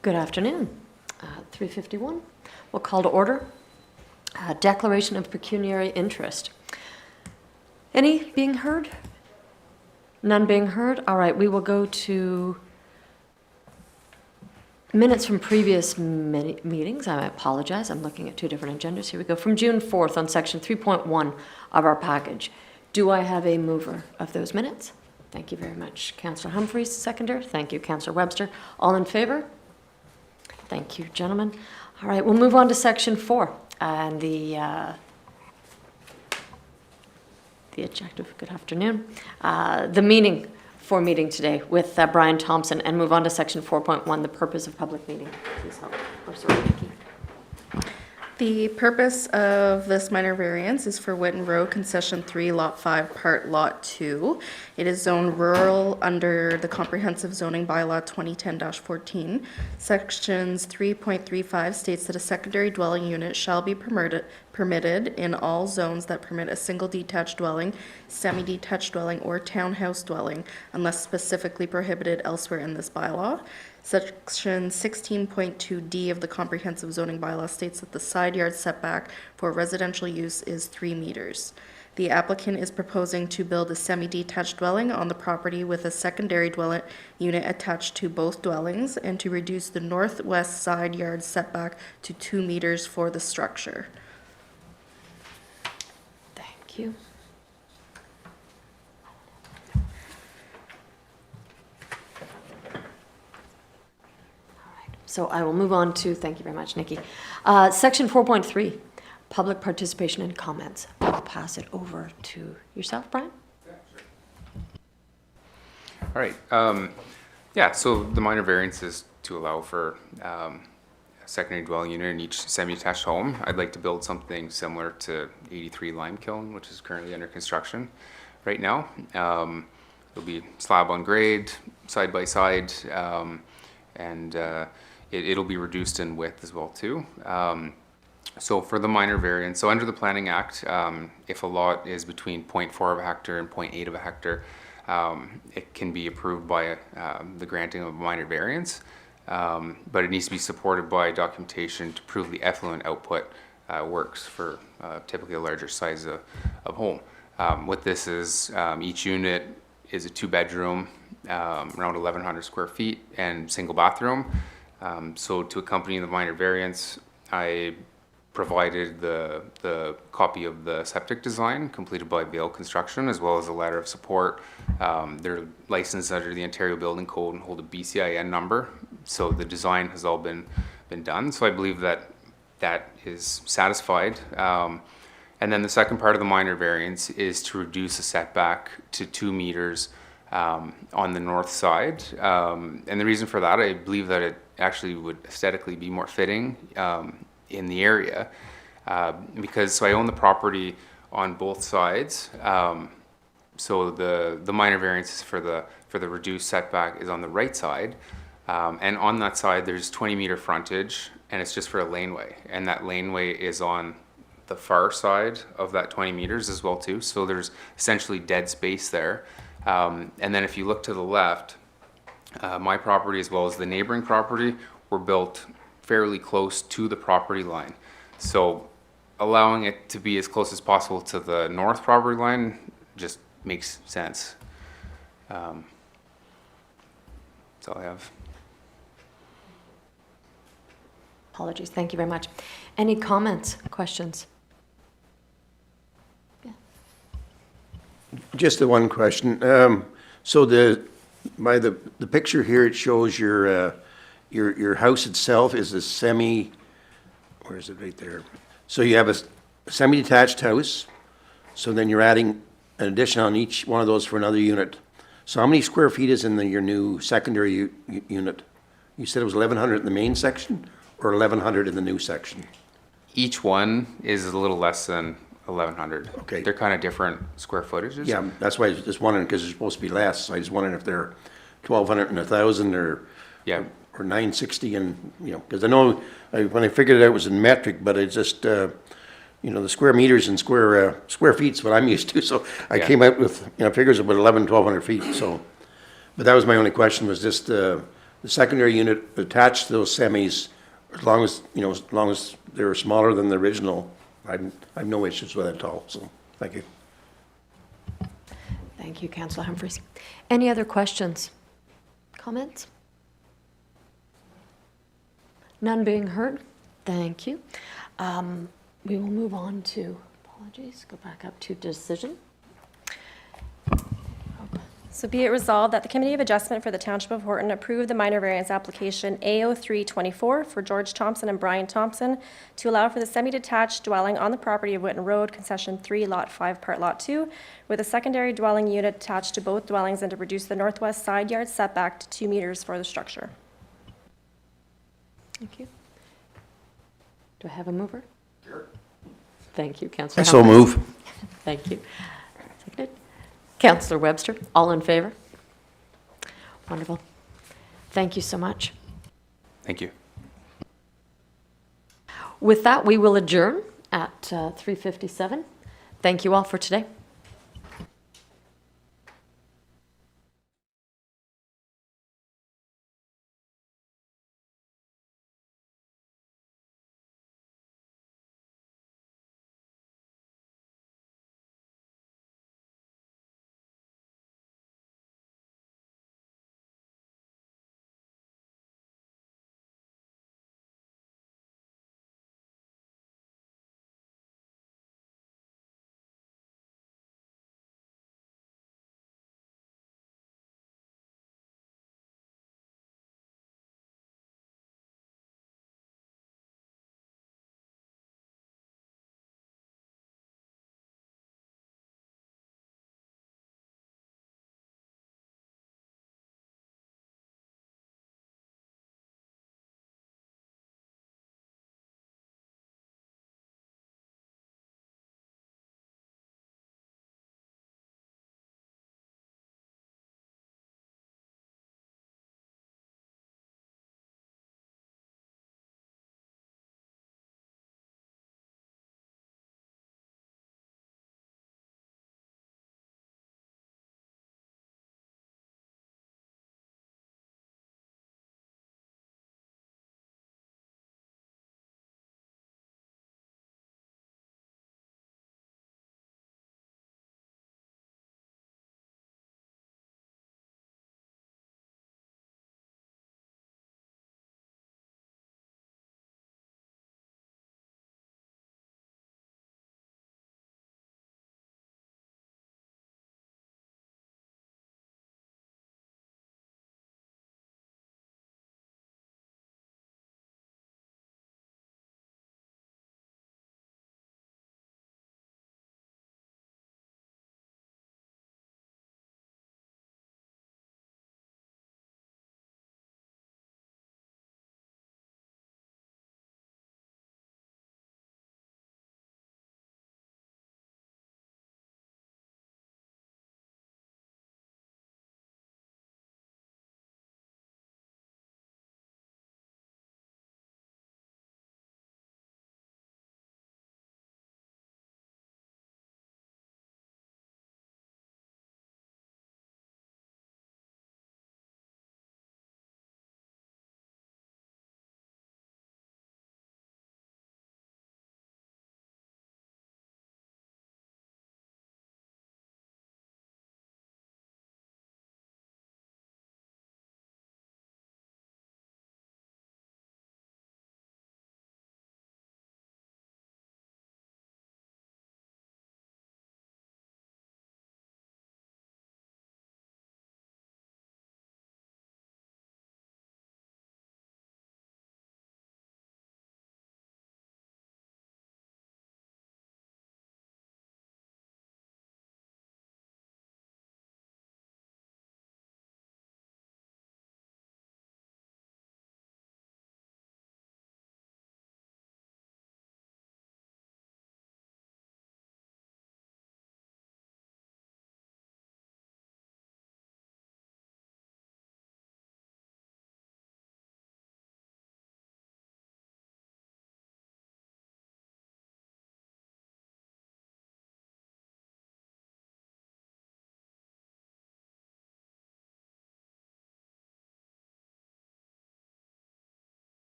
Good afternoon. 3:51. We'll call to order. Declaration of pecuniary interest. Any being heard? None being heard? All right, we will go to minutes from previous meetings. I apologize. I'm looking at two different agendas. Here we go. From June 4th on section 3.1 of our package. Do I have a mover of those minutes? Thank you very much. Councillor Humphreys, seconder. Thank you, Councillor Webster. All in favor? Thank you, gentlemen. All right, we'll move on to section 4 and the objective. Good afternoon. The meeting for meeting today with Brian Thompson, and move on to section 4.1, the purpose of public meeting. Please help. Oh, sorry, Nikki. The purpose of this minor variance is for Whitten Road, Concession 3, Lot 5, Part Lot 2. It is zoned rural under the Comprehensive Zoning Bylaw 2010-14. Sections 3.35 states that a secondary dwelling unit shall be permitted in all zones that permit a single detached dwelling, semi-detached dwelling, or townhouse dwelling, unless specifically prohibited elsewhere in this bylaw. Section 16.2D of the Comprehensive Zoning Bylaw states that the side yard setback for residential use is 3 meters. The applicant is proposing to build a semi-detached dwelling on the property with a secondary dwelling unit attached to both dwellings, and to reduce the northwest side yard setback to 2 meters for the structure. Thank you. So I will move on to, thank you very much, Nikki. Section 4.3, public participation and comments. I'll pass it over to yourself, Brian. All right. Yeah, so the minor variance is to allow for a secondary dwelling unit in each semi-detached home. I'd like to build something similar to 83 Limekiln, which is currently under construction right now. It'll be slab on grade, side by side, and it'll be reduced in width as well too. So for the minor variance, so under the Planning Act, if a lot is between 0.4 of a hectare and 0.8 of a hectare, it can be approved by the granting of a minor variance, but it needs to be supported by documentation to prove the effluent output works for typically a larger size of home. What this is, each unit is a 2-bedroom, around 1,100 square feet, and single bathroom. So to accompany the minor variance, I provided the copy of the septic design completed by Vail Construction, as well as a letter of support. They're licensed under the Ontario Building Code and hold a BCIN number. So the design has all been done. So I believe that is satisfied. And then the second part of the minor variance is to reduce the setback to 2 meters on the north side. And the reason for that, I believe that it actually would aesthetically be more fitting in the area, because so I own the property on both sides. So the minor variance for the reduced setback is on the right side, and on that side there's 20-meter frontage, and it's just for a laneway, and that laneway is on the far side of that 20 meters as well too. So there's essentially dead space there. And then if you look to the left, my property as well as the neighboring property were built fairly close to the property line. So allowing it to be as close as possible to the north property line just makes sense. That's all I have. Apologies. Thank you very much. Any comments, questions? Yeah. Just the one question. So the picture here, it shows your house itself is a semi, where is it right there? So you have a semi-detached house. So then you're adding an addition on each one of those for another unit. So how many square feet is in your new secondary unit? You said it was 1,100 in the main section or 1,100 in the new section? Each one is a little less than 1,100. Okay. They're kind of different square footages. Yeah, that's why I was just wondering, because they're supposed to be less. So I was wondering if they're 1,200 and 1,000 or Yeah. or 960, and because I know when I figured it out it was in metric, but it's just the square meters and square feet is what I'm used to. So I came out with figures of about 1,100, 1,200 feet. So, but that was my only question, was just the the secondary unit attached to those semis, as long as, you know, as long as they're smaller than the original, I have no issues with it at all, so, thank you. Thank you, Councillor Humphries. Any other questions? Comments? None being heard? Thank you. We will move on to, apologies, go back up to decision. So be it resolved that the Committee of Adjustment for the Township of Horton approve the minor variance application AO324 for George Thompson and Brian Thompson to allow for the semi-detached dwelling on the property of Witten Road, Concession 3, Lot 5, Part Lot 2, with a secondary dwelling unit attached to both dwellings and to reduce the northwest side yard setback to 2 meters for the structure. Thank you. Do I have a mover? Sure. Thank you, I Councillor so Humphries. move. Thank you. Seconded. Councillor Webster, all in favor? Wonderful. Thank you so much. Thank you. With that, we will adjourn at 3:57. Thank you all for today.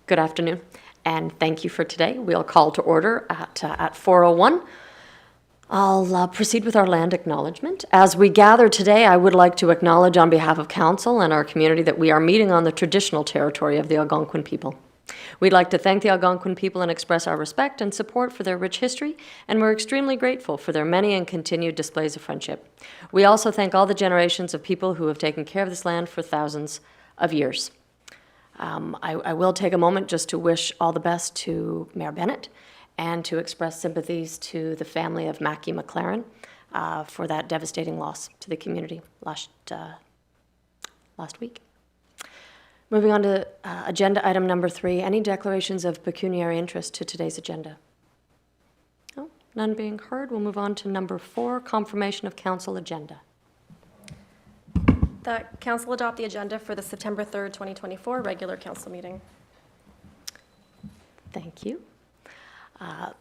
Good afternoon, and thank you for today. We'll call to order at 4:01. I'll proceed with our land acknowledgement. As we gather today, I would like to acknowledge on behalf of Council and our community that we are meeting on the traditional territory of the Algonquin people. We'd like to thank the Algonquin people and express our respect and support for their rich history, and we're extremely grateful for their many and continued displays of friendship. We also thank all the generations of people who have taken care of this land for thousands of years. I will take a moment just to wish all the best to Mayor Bennett and to express sympathies to the family of Mackie McLaren for that devastating loss to the community last week. Moving on to agenda item number 3, any declarations of pecuniary interest to today's agenda? No, none being heard. We'll move on to number 4, confirmation of council agenda. That council adopt the agenda for the September 3rd, 2024 regular council meeting. Thank you.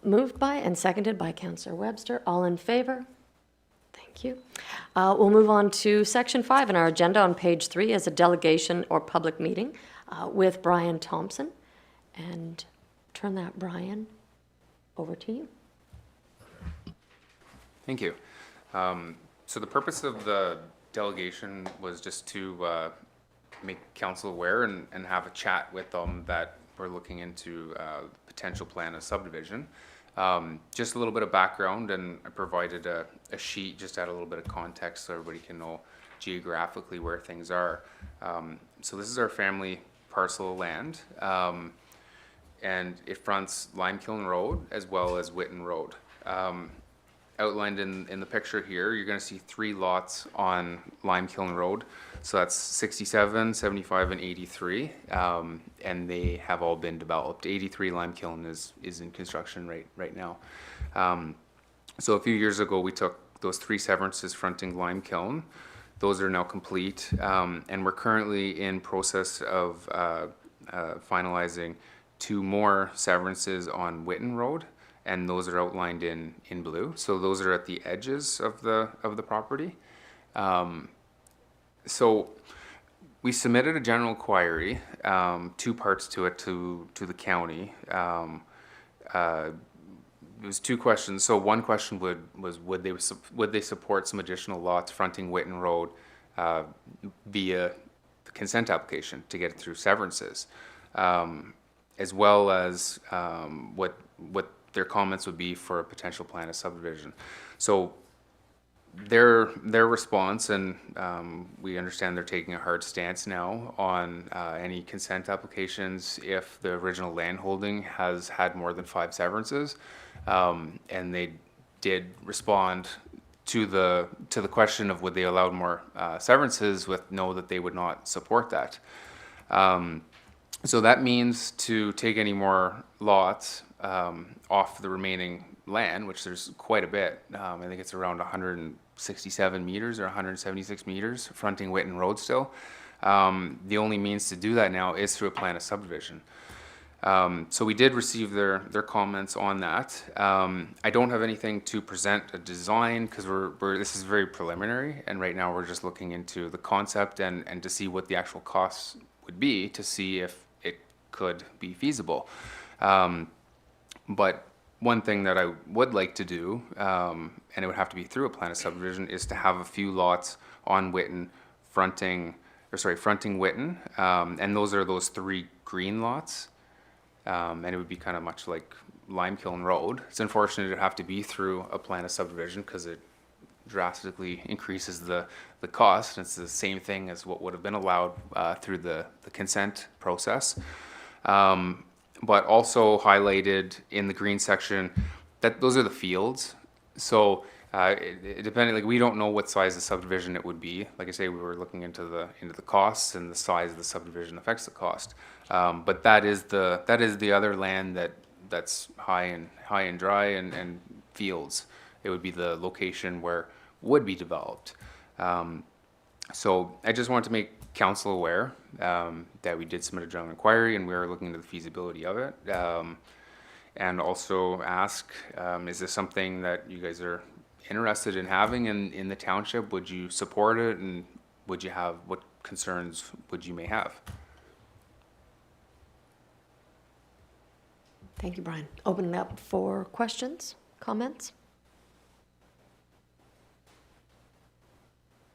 Moved by and seconded by Councillor Webster. All in favor? Thank you. We'll move on to section 5 in our agenda on page 3 as a delegation or public meeting with Brian Thompson. And turn that, Brian, over to you. Thank you. So the purpose of the delegation was just to make council aware and have a chat with them that we're looking into potential plan of subdivision. Just a little bit of background, and I provided a sheet just to add a little bit of context so everybody can know geographically where things are. So this is our family parcel of land, and it fronts Limekiln Road as well as Whitten Road. Outlined in the picture here, you're going to see 3 lots on Limekiln Road. So that's 67, 75, and 83, and they have all been developed. 83 Limekiln is in construction right now. So a few years ago, we took those 3 severances fronting Limekiln. Those are now complete, and we're currently in process of finalizing 2 more severances on Whitten Road, and those are outlined in blue. So those are at the edges of the property. So we submitted a general inquiry, 2 parts to it to the county. It was 2 questions. So one question was would they support some additional lots fronting Whitten Road via the consent application to get it through severances, as well as what their comments would be for a potential plan of subdivision. So their response, and we understand they're taking a hard stance now on any consent applications if the original landholding has had more than 5 severances, and they did respond to the question of would they allow more severances with no, that they would not support that. So that means to take any more lots off the remaining land, which there's quite a bit. I think it's around 167 meters or 176 meters fronting Whitten Road still. The only means to do that now is through a plan of subdivision. So we did receive their comments on that. I don't have anything to present a design because this is very preliminary, and right now we're just looking into the concept and to see what the actual costs would be to see if it could be feasible. But one thing that I would like to do, and it would have to be through a plan of subdivision, is to have a few lots on Whitten fronting Whitten, and those are those 3 green lots, and it would be kind of much like Limekiln Road. It's unfortunate it'd have to be through a plan of subdivision because it drastically increases the cost, and it's the same thing as what would have been allowed through the consent process. But also highlighted in the green section that those are the fields. So it depending, like we don't know what size the subdivision it would be. Like I say, we were looking into the costs, and the size of the subdivision affects the cost. But that is the other land that's high and dry and fields. It would be the location where would be developed. So I just wanted to make council aware that we did submit a general inquiry and we are looking into the feasibility of it. And also ask, is this something that you guys are interested in having in the township? Would you support it, and what concerns would you may have? Thank you, Brian. Open it up for questions, comments?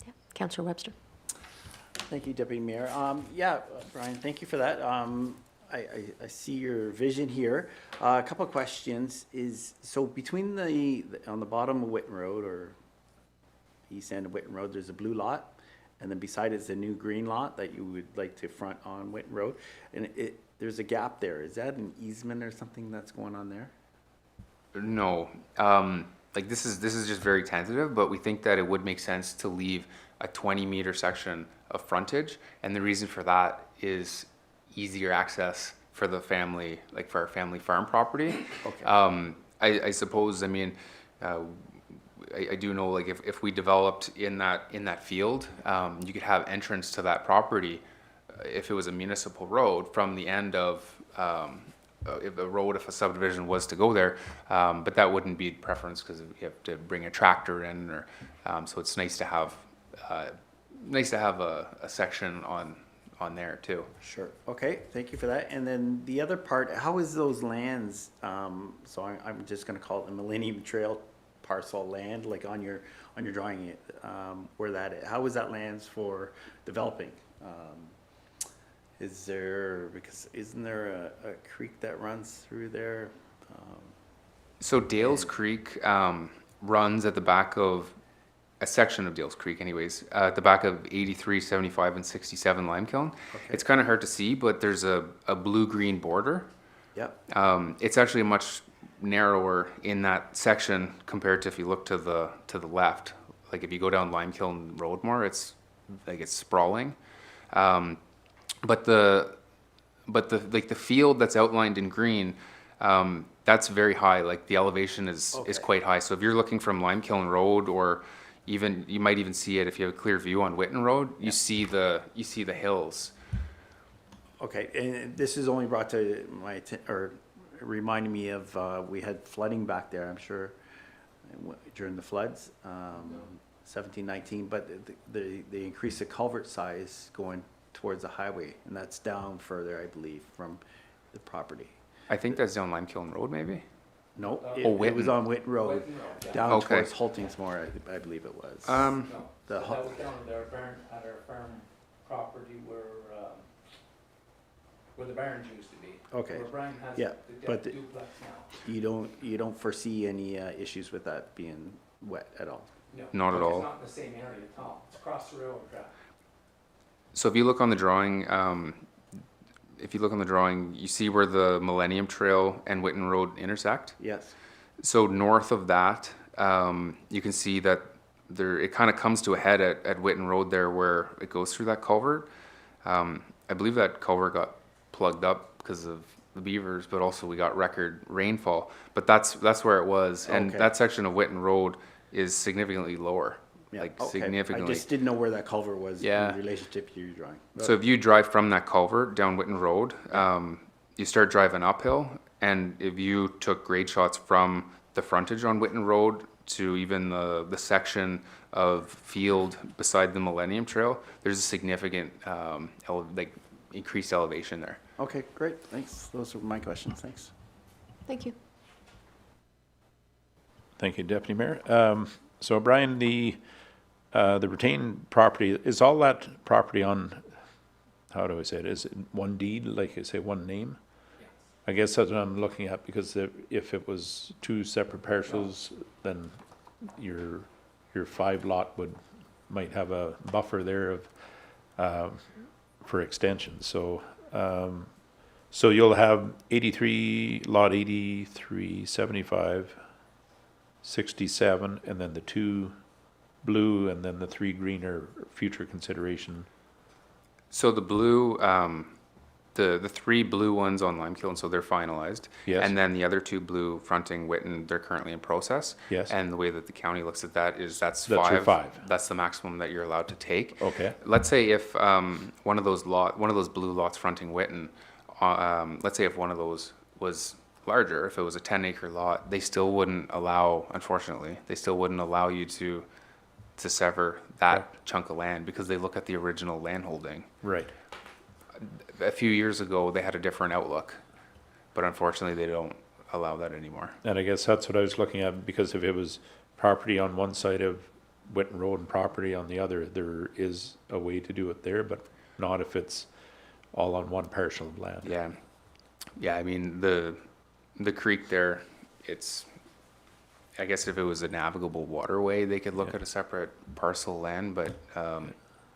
Yeah, Councillor Webster. Thank you, Deputy Mayor. Brian, thank you for that. I see your vision here. A couple of questions is, so between on the bottom of Whitten Road, or east end of Whitten Road, there's a blue lot, and then beside it's a new green lot that you would like to front on Whitten Road, and there's a gap there. Is that an easement or something that's going on there? No, like this is just very tentative, but we think that it would make sense to leave a 20-meter section of frontage, and the reason for that is easier access for the family, like for our family farm property. Okay. I suppose, I mean, I do know, like if we developed in that field, you could have entrance to that property if it was a municipal road from the end of if a subdivision was to go there, but that wouldn't be preference because you have to bring a tractor in, or so it's nice to have a section on there too. Sure. Okay, thank you for that. And then the other part, how is those lands, so I'm just gonna call it the Millennium Trail parcel land, like on your drawing, where that is, how is that lands for developing? Is there, because isn't there a creek that runs through there? So Dales Creek runs at the back of a section of Dales Creek anyways, at the back of 83, 75, and 67 Limekiln. Okay. It's kind of hard to see, but there's a blue-green border. Yep. It's actually much narrower in that section compared to if you look to the left. Like if you go down Limekiln Road more, it's sprawling. But the field that's outlined in green, that's very high. Like the elevation is Okay. quite high. So if you're looking from Limekiln Road, or even you might even see it if you have a clear view on Whitten Road, you see the hills. Okay, and this is only brought to my or reminded me of, we had flooding back there, I'm sure, during the floods, 17, 19, but they increased the culvert size going towards the highway, and that's down further, I believe, from the property. I think that's down Limekiln Road, maybe. No, Oh, it was Whitten. on Whitten Road, down Okay. towards Holtingsmore, I believe it was. No, The that Hol- was down at our barn, property where the barns used to be. Okay. Where Brian has Yeah, the but duplex now. You don't foresee any issues with that being wet at all? No, Not at all. It's not in the same area at all. It's across the railroad track. So if you look on the drawing, you see where the Millennium Trail and Whitten Road intersect. Yes. So north of that, you can see that it kind of comes to a head at Whitten Road there where it goes through that culvert. I believe that culvert got plugged up because of the beavers, but also we got record rainfall. But that's where it was, and Okay. that section of Whitten Road is significantly lower, Yeah, like okay. significantly. I just didn't know where that culvert was Yeah. in relationship to your drawing. So if you drive from that culvert down Whitten Road, you start driving uphill, and if you took grade shots from the frontage on Whitten Road to even the section of field beside the Millennium Trail, there's a significant increased elevation there. Okay, great, thanks. Those were my questions, thanks. Thank you. Thank you, Deputy Mayor. So Brian, the retained property, is all that property on, how do I say it, is it one deed, like I say, one name? I guess that's what I'm looking at, because if it was two separate parcels, then your 5-lot might have a buffer there of, for extension, so you'll have 83, lot 83, 75, 67, and then the 2 blue, and then the 3 green are future consideration. So the blue, the 3 blue ones on Limekiln, so they're finalized. Yes. And then the other 2 blue fronting Whitten, they're currently in process. Yes. And the way that the county looks at that is that's That's your 5. That's the maximum that you're allowed to take. Okay. Let's say if one of those blue lots fronting Whitten, let's say if one of those was larger, if it was a 10-acre lot, they still wouldn't allow, unfortunately, you to sever that chunk of land because they look at the original land holding. Right. A few years ago, they had a different outlook. but unfortunately, they don't allow that anymore. And I guess that's what I was looking at, because if it was property on one side of Witten Road and property on the other, there is a way to do it there, but not if it's all on one parcel of land. Yeah, yeah. I mean, the creek there, it's, I guess if it was a navigable waterway, they could look at a separate parcel of land, but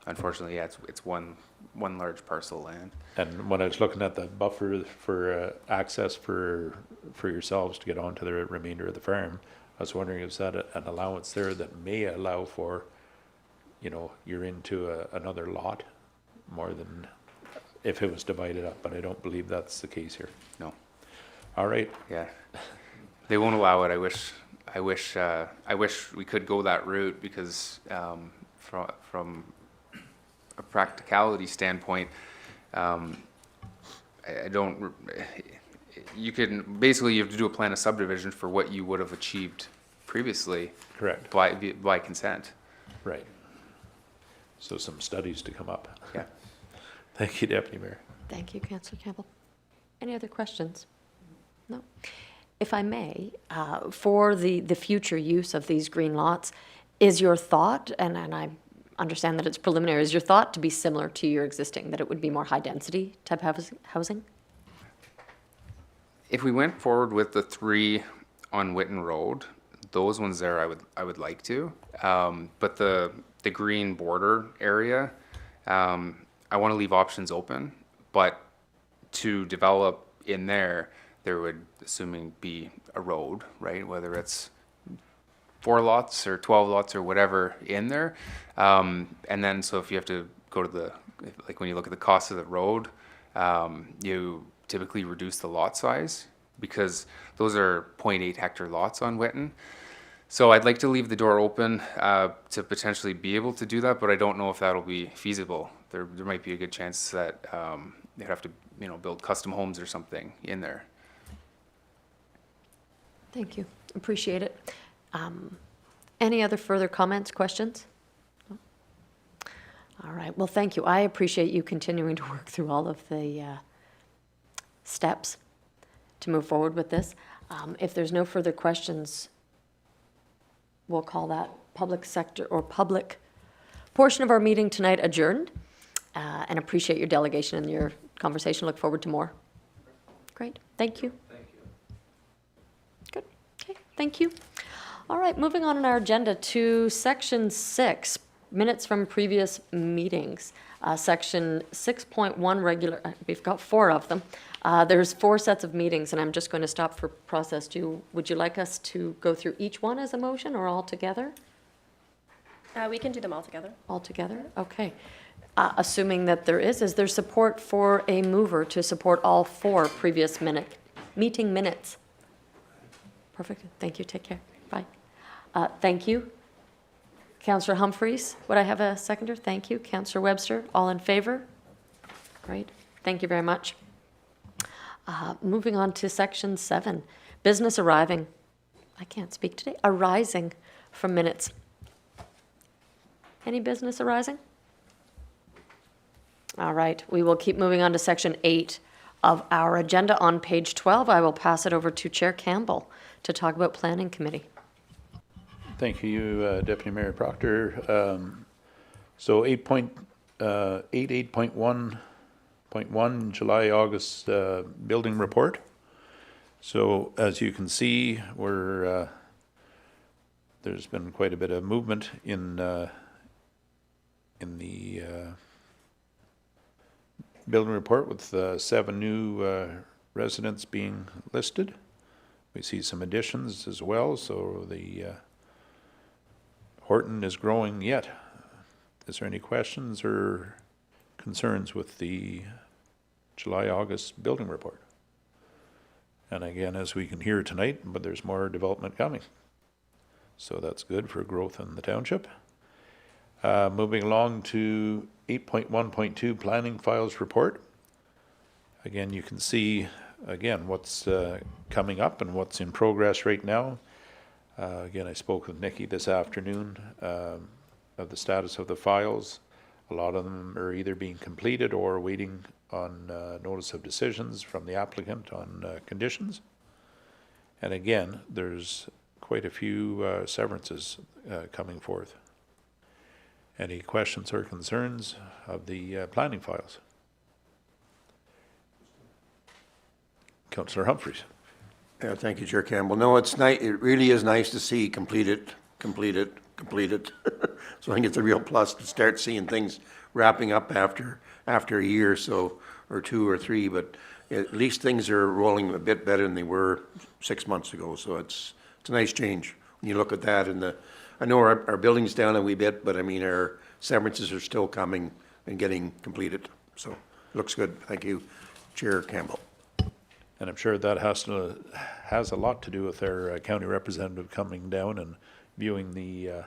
unfortunately, yeah, it's one large parcel of land. And when I was looking at the buffer for access for yourselves to get onto the remainder of the farm, I was wondering, is that an allowance there that may allow for, you know, you're into another lot more than if it was divided up, but I don't believe that's the case here. No, All right, yeah, they won't allow it. I wish we could go that route, because from a practicality standpoint, I don't. You can basically, you have to do a plan of subdivision for what you would have achieved previously correct, by consent. right. So some studies to come up. Yeah. Thank you, Deputy Mayor. Thank you, Councillor Campbell. Any other questions? No. If I may, for the future use of these green lots, is your thought, and I understand that it's preliminary, is your thought to be similar to your existing, that it would be more high-density type housing? If we went forward with the 3 on Witten Road, those ones there, I would like to. But the green border area, I want to leave options open. But to develop in there would, assuming, be a road, right? Whether it's 4 lots or 12 lots or whatever in there. And then, so if you have to go to like when you look at the cost of the road, you typically reduce the lot size, because those are 0.8 hectare lots on Witten. So I'd like to leave the door open to potentially be able to do that, but I don't know if that'll be feasible. There might be a good chance that they'd have to, you know, build custom homes or something in there. Thank you. Appreciate it. Any other further comments, questions? No? All right. Well, thank you. I appreciate you continuing to work through all of the steps to move forward with this. If there's no further questions, we'll call that public sector or public portion of our meeting tonight adjourned, and appreciate your delegation and your conversation. Look forward to more. Great. Thank you. Good. Okay. Thank you. All right. Moving on in our agenda to section 6, minutes from previous meetings. Section 6.1 regular, we've got 4 of them. There's 4 sets of meetings, and I'm just going to stop for process. Would you like us to go through each one as a motion or all together? We can do them all together. All together? Okay. Assuming that there is there support for a mover to support all 4 previous meeting minutes? Perfect. Thank you. Take care. Bye. Thank you. Councillor Humphreys, would I have a seconder? Thank you. Councillor Webster, all in favor? Great. Thank you very much. Moving on to section 7, business arriving. I can't speak today. Arising from minutes. Any business arising? All right. We will keep moving on to section 8 of our agenda on page 12. I will pass it over to Chair Campbell to talk about Planning Committee. Thank you, Deputy Mayor Proctor. So 8.1.1 July, August building report. So as you can see, there's been quite a bit of movement in the building report, with 7 new residents being listed. We see some additions as well, so the Horton is growing yet. Is there any questions or concerns with the July-August building report? And again, as we can hear tonight, but there's more development coming. So that's good for growth in the township. Moving along to 8.1.2 Planning Files Report. Again, you can see, what's coming up and what's in progress right now. Again, I spoke with Nikki this afternoon of the status of the files. A lot of them are either being completed or waiting on notice of decisions from the applicant on conditions. And again, there's quite a few severances coming forth. Any questions or concerns of the planning files? Councillor Humphreys. Thank you, Chair Campbell. No, it's nice, it really is nice to see completed. So I think it's a real plus to start seeing things wrapping up after a year, so, or 2 or 3, but at least things are rolling a bit better than they were 6 months ago, so it's a nice change. When you look at that, and I know our building's down a wee bit, but I mean, our severances are still coming and getting completed, so it looks good. Thank you, Chair Campbell. And I'm sure that has a lot to do with our county representative coming down and viewing the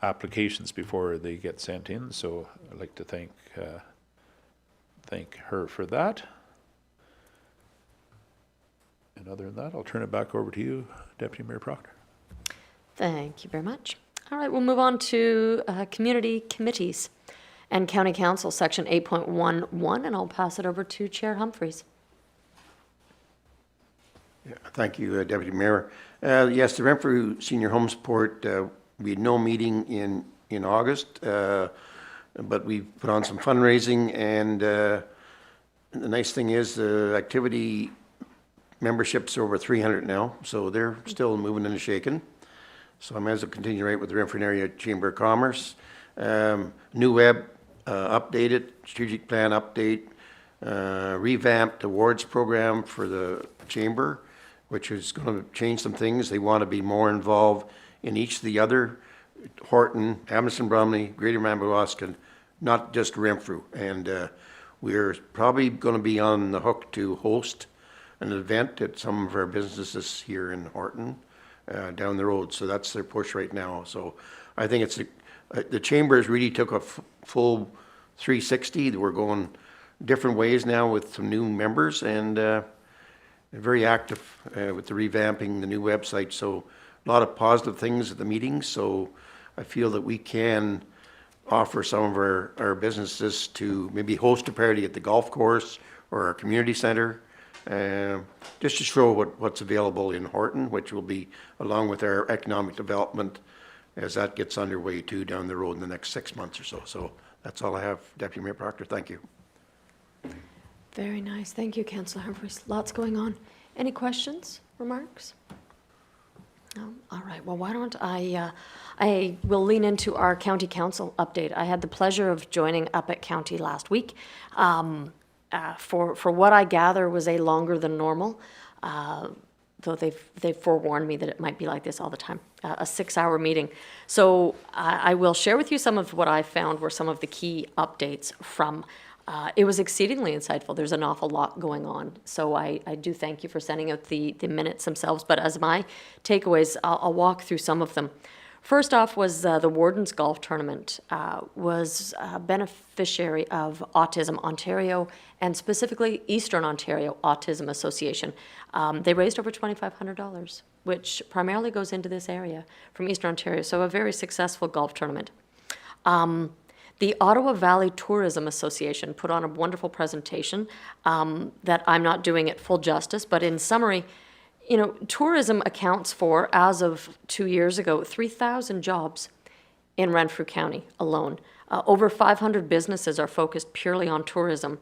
applications before they get sent in. So I'd like to thank her for that. And other than that, I'll turn it back over to you, Deputy Mayor Proctor. Thank you very much. All right, we'll move on to community committees and county council, section 8.11, and I'll pass it over to Chair Humphreys. Yeah, thank you, Deputy Mayor. Yes, the Renfrew Senior Home Support, we had no meeting in August, but we put on some fundraising, and the nice thing is the activity membership's over 300 now, so they're still moving and shaking. So I might as well continue right with the Renfrew Area Chamber of Commerce. New web updated, strategic plan update, revamped awards program for the chamber, which is going to change some things. They want to be more involved in each of the other, Horton, Hamilton Bromley, Greater Mambawasket, not just Renfrew. And we're probably going to be on the hook to host an event at some of our businesses here in Horton down the road. So that's their push right now. So I think it's the chambers really took a full 360. We're going different ways now with some new members, and very active with the revamping, the new website. So a lot of positive things at the meetings. So I feel that we can offer some of our businesses to maybe host a party at the golf course or our community center, just to show what's available in Horton, which will be along with our economic development as that gets underway too down the road in the next 6 months or so. So that's all I have, Deputy Mayor Proctor. Thank you. Very nice. Thank you, Councillor Humphreys. Lots going on. Any questions, remarks? No? All right. Well, why don't I will lean into our county council update. I had the pleasure of joining up at county last week. For what I gather was a longer than normal, though they've forewarned me that it might be like this all the time, a 6-hour meeting. So I will share with you some of what I found were some of the key updates from. It was exceedingly insightful. There's an awful lot going on. So I do thank you for sending out the minutes themselves. But as my takeaways, I'll walk through some of them. First off was the Warden's Golf Tournament was a beneficiary of Autism Ontario and specifically Eastern Ontario Autism Association. They raised over $2,500, which primarily goes into this area from Eastern Ontario. So a very successful golf tournament. The Ottawa Valley Tourism Association put on a wonderful presentation that I'm not doing it full justice, but in summary, you know, tourism accounts for, as of 2 years ago, 3,000 jobs in Renfrew County alone. Over 500 businesses are focused purely on tourism.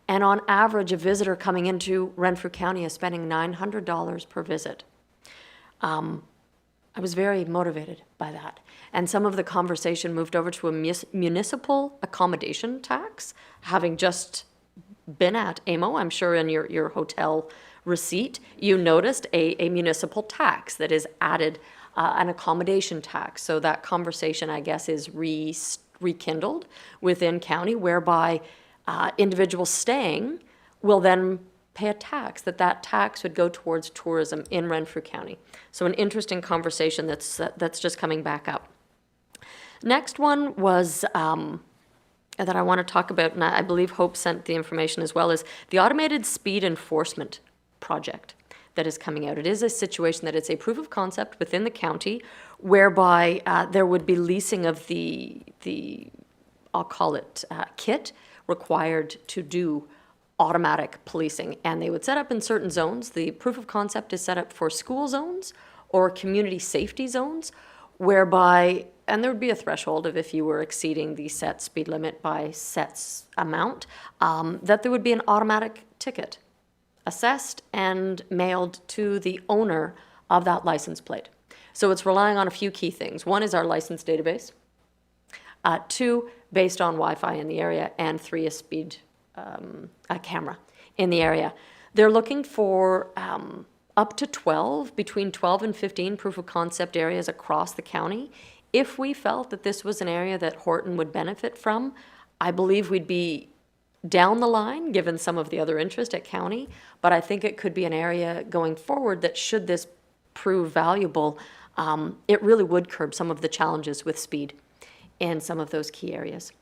And on average, a visitor coming into Renfrew County is spending $900 per visit. I was very motivated by that. And some of the conversation moved over to a municipal accommodation tax, having just been at AMO, I'm sure in your hotel receipt, you noticed a municipal tax that is added, an accommodation tax. So that conversation, I guess, is rekindled within county, whereby individuals staying will then pay a tax, that tax would go towards tourism in Renfrew County. So an interesting conversation that's just coming back up. Next one was that I want to talk about, and I believe Hope sent the information as well, is the automated speed enforcement project that is coming out. It is a situation that it's a proof of concept within the county whereby there would be leasing of the I'll call it kit required to do automatic policing, and they would set up in certain zones. The proof of concept is set up for school zones or community safety zones, whereby, and there would be a threshold of if you were exceeding the set speed limit by amount, that there would be an automatic ticket assessed and mailed to the owner of that license plate. So it's relying on a few key things. One is our license database. Two, based on Wi-Fi in the area, and three, a camera in the area. They're looking for up to 12, between 12 and 15 proof of concept areas across the county. If we felt that this was an area that Horton would benefit from, I believe we'd be down the line, given some of the other interest at county, but I think it could be an area going forward that, should this prove valuable, it really would curb some of the challenges with speed in some of those key areas,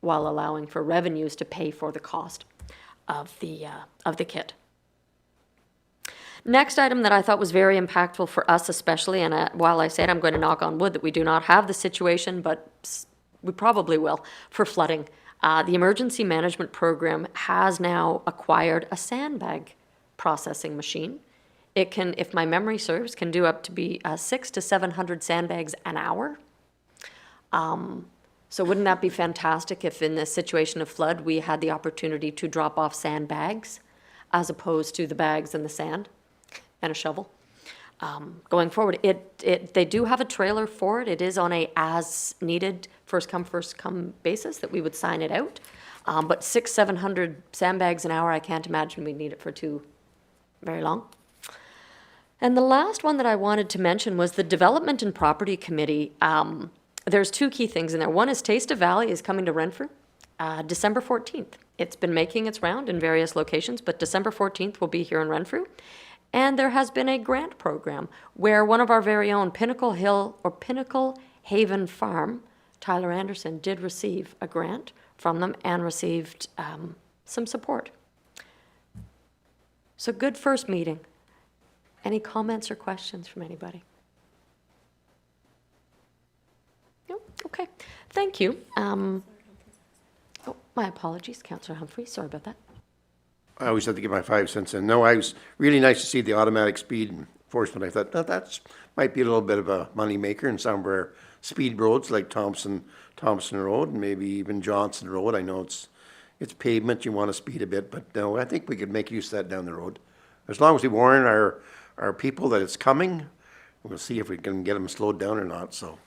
while allowing for revenues to pay for the cost of the kit. Next item that I thought was very impactful for us especially, and while I said I'm going to knock on wood that we do not have the situation, but we probably will, for flooding. The Emergency Management Program has now acquired a sandbag processing machine. It can, if my memory serves, can do up to be 600 to 700 sandbags an hour. So wouldn't that be fantastic if in this situation of flood, we had the opportunity to drop off sandbags as opposed to the bags and the sand and a shovel? Going forward, they do have a trailer for it. It is on a as-needed, first-come, first-come basis that we would sign it out. But 600-700 sandbags an hour, I can't imagine we'd need it for too very long. And the last one that I wanted to mention was the Development and Property Committee. There's two key things in there. One is Taste of Valley is coming to Renfrew, December 14th. It's been making its round in various locations, but December 14th will be here in Renfrew. And there has been a grant program where one of our very own Pinnacle Haven Farm, Tyler Anderson, did receive a grant from them and received some support. So good first meeting. Any comments or questions from anybody? No? Okay. Thank you. Oh, my apologies, Councillor Humphrey. Sorry about that. I always have to get my 5 cents in. No, I was really nice to see the automatic speed enforcement. I thought that's might be a little bit of a money maker in some of our speed roads like Thompson Road and maybe even Johnson Road. I know it's pavement, you want to speed a bit, but no, I think we could make use of that down the road. As long as we warn our people that it's coming, we'll see if we can get them slowed down or not. So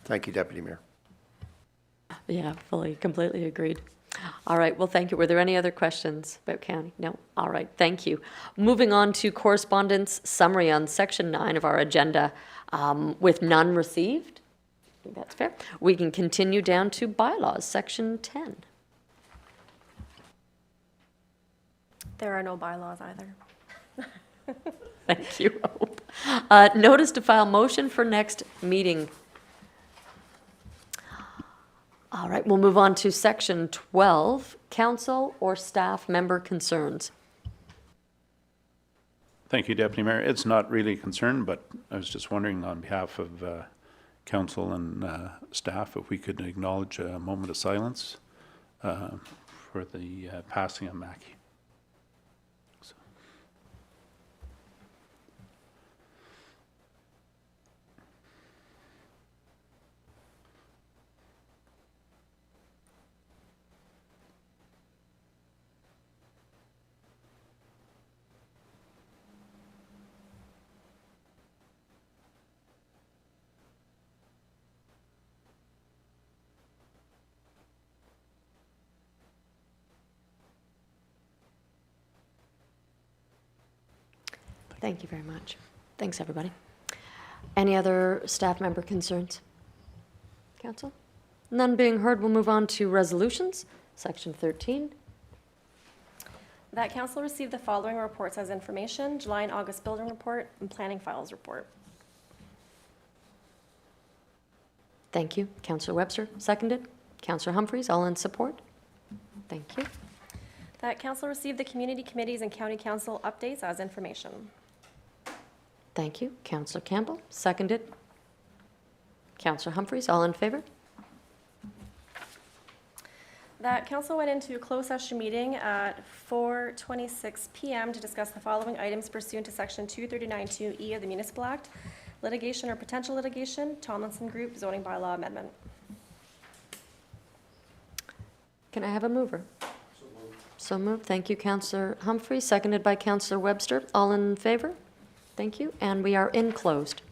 thank you, Deputy Mayor. Yeah, completely agreed. All right, well, thank you. Were there any other questions about county? No? All right, thank you. Moving on to correspondence summary on section 9 of our agenda, with none received. I think that's fair. We can continue down to bylaws, section 10. There are no bylaws either. Thank you, Hope. Notice to file motion for next meeting. All right, we'll move on to section 12, council or staff member concerns. Thank you, Deputy Mayor. It's not really a concern, but I was just wondering on behalf of council and staff if we could acknowledge a moment of silence for the passing of Mackie. So. Thank you very much. Thanks, everybody. Any other staff member concerns? Council? None being heard, we'll move on to resolutions, section 13. That council received the following reports as information: July and August building report and planning files report. Thank you. Councillor Webster, seconded. Councillor Humphreys, all in support? Thank you. That council received the community committees and county council updates as information. Thank you. Councillor Campbell, seconded. Councillor Humphreys, all in favor? that council went into a closed session meeting at 4:26 PM to discuss the following items pursuant to Section 239(2)E of the Municipal Act, litigation or potential litigation, Tomlinson Group zoning bylaw amendment. Can I have a mover? So moved. Thank you, Councillor Humphrey, seconded by Councillor Webster. All in favor? Thank you, and we are in closed.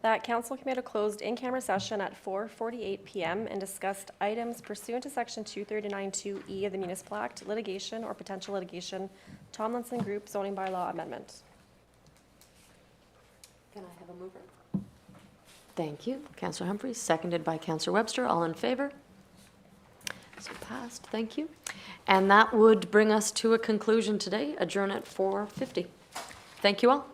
that council came out of closed in-camera session at 4:48 PM and discussed items pursuant to section 239(2)E of the Municipal Act, litigation or potential litigation, Tomlinson Group zoning bylaw amendment. Can I have a mover? Thank you. Councillor Humphries, seconded by Councillor Webster. All in favor? So passed. Thank you. And that would bring us to a conclusion today. Adjourn at 4:50. Thank you all.